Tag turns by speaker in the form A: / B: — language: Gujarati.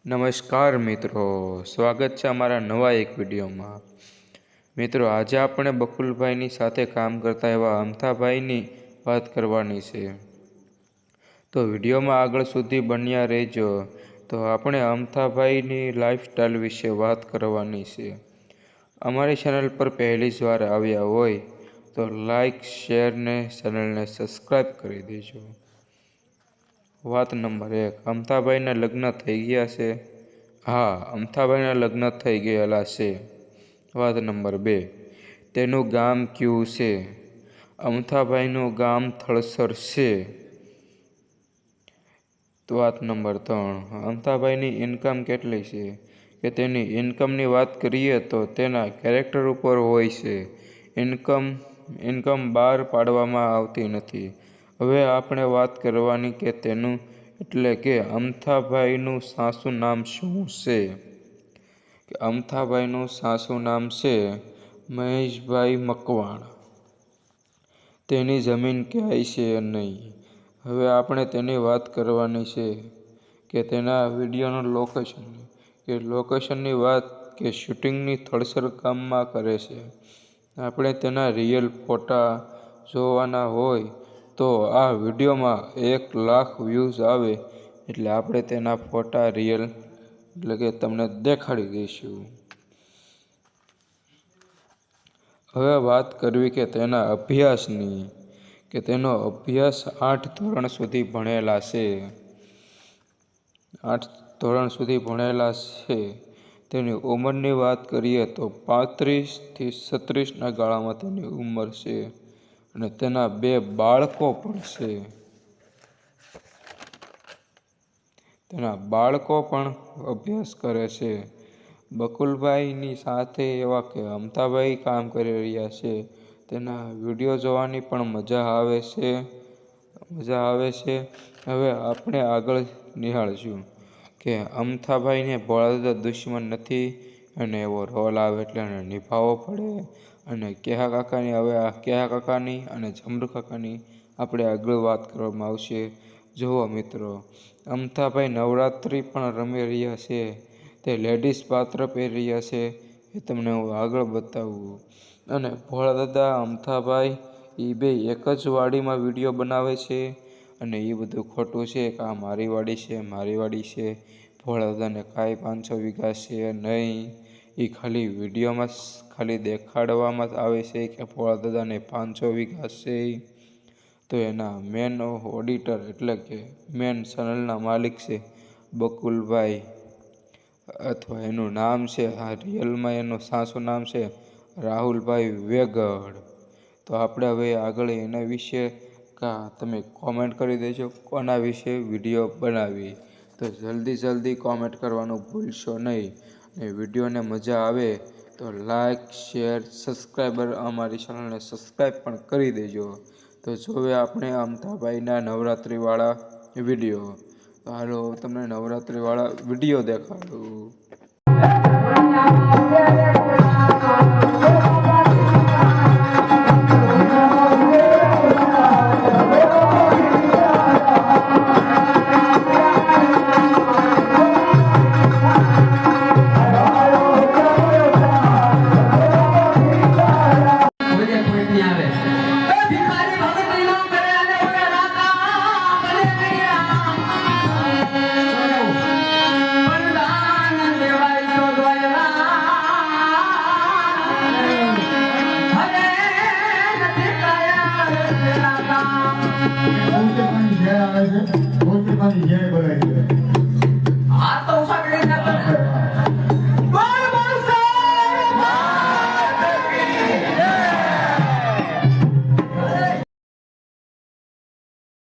A: નમસ્કાર મિત્રો, સ્વાગત છે અમારા નવા એક વિડીયોમાં। મિત્રો, આજે આપણે બકુલભાઈની સાથે કામ કરતા એવા અમથાભાઈની વાત કરવાની છે, તો વિડીયોમાં આગળ સુધી બન્યા રહેજો। તો આપણે અમથાભાઈની લાઈફસ્ટાઈલ વિશે વાત કરવાની છે। અમારી ચેનલ પર પહેલી જ વાર આવ્યા હોય તો લાઈક, શેર ને ચેનલને સબસ્ક્રાઈબ કરી દેજો। વાત નંબર 1, અમથાભાઈના લગ્ન થઈ ગયા છે? હા, અમથાભાઈના લગ્ન થઈ ગયેલા છે। વાત નંબર 2, તેનું ગામ કયું છે? અમથાભાઈનું ગામ થળસર છે। વાત નંબર 3, અમથાભાઈની ઇન્કમ કેટલી છે? કે તેની ઇન્કમની વાત કરીએ તો તેના કેરેક્ટર ઉપર હોય છે। ઇન્કમ બહાર પાડવામાં આવતી નથી। હવે આપણે વાત કરવાની કે તેનું એટલે કે અમથાભાઈનું સાસુ નામ શું છે? કે અમથાભાઈનું સાસુ નામ છે મહેશભાઈ મકવાણ। તેની જમીન ક્યાંય છે નહીં। હવે આપણે તેની વાત કરવાની છે કે તેના વિડીયોનું લોકેશનની વાત કે શૂટિંગની થળસર ગામમાં કરે છે। આપણે તેના રિયલ ફોટા જોવાના હોય તો આ વિડીયોમાં 1 લાખ વ્યૂઝ આવે એટલે આપણે તેના ફોટા રિયલ એટલે કે તમને દેખાડી દઈશું। હવે વાત કરવી કે તેના અભ્યાસની, કે તેનો અભ્યાસ 8 ધોરણ સુધી ભણેલા છે। 8 ધોરણ સુધી ભણેલા છે। તેની ઉંમરની વાત કરીએ તો 35 થી 36ના ગાળામાં તેની ઉંમર છે અને તેના 2 બાળકો પણ છે। તેના બાળકો પણ અભ્યાસ કરે છે। બકુલભાઈની સાથે એવા કે અમથાભાઈ કામ કરી રહ્યા છે તેના વિડીયો જોવાની પણ મજા આવે છે। હવે આપણે આગળ નિહાળશું કે અમથાભાઈને ભોળાદાદા દુશ્મન નથી અને એવો રોલ આવે એટલે એને નિભાવવો પડે। અને કેહા કાકાની અને જમરૂ કાકાની આપણે આગળ વાત કરવામાં આવશે। જુઓ મિત્રો, અમથાભાઈ નવરાત્રિ પણ રમી રહ્યા છે, તે લેડીઝ પાત્ર પહેરી રહ્યા છે એ તમને હું આગળ બતાવું। અને ભોળાદાદા અમથાભાઈ એ બે એક જ વાડીમાં વિડીયો બનાવે છે અને એ બધું ખોટું છે કે આ મારી વાડી છે। ભોળાદાદાને કાંઈ 500 વીઘા છે નહીં। એ ખાલી વિડીયોમાં ખાલી દેખાડવામાં જ આવે છે કે ભોળાદાદાને 500 વીઘા છે। તો એના મેન ઓડિટર એટલે કે મેન ચેનલના માલિક છે બકુલભાઈ, અથવા એનું નામ છે રિયલમાં એનું સાસુ નામ છે રાહુલભાઈ વેગડ। તો આપણે હવે આગળ એના વિશે તમે કોમેન્ટ કરી દેજો કોના વિશે વિડીયો બનાવી। તો જલ્દી કોમેન્ટ કરવાનું ભૂલશો નહીં અને વિડીયોને મજા આવે તો લાઈક, શેર, સબસ્ક્રાઈબર અમારી ચેનલને સબસ્ક્રાઈબ પણ કરી દેજો। તો જોવે આપણે અમથાભાઈના નવરાત્રિવાળા વિડીયો। તો હાલો તમને નવરાત્રિવાળા વિડીયો દેખાડું।
B: જય બોલાય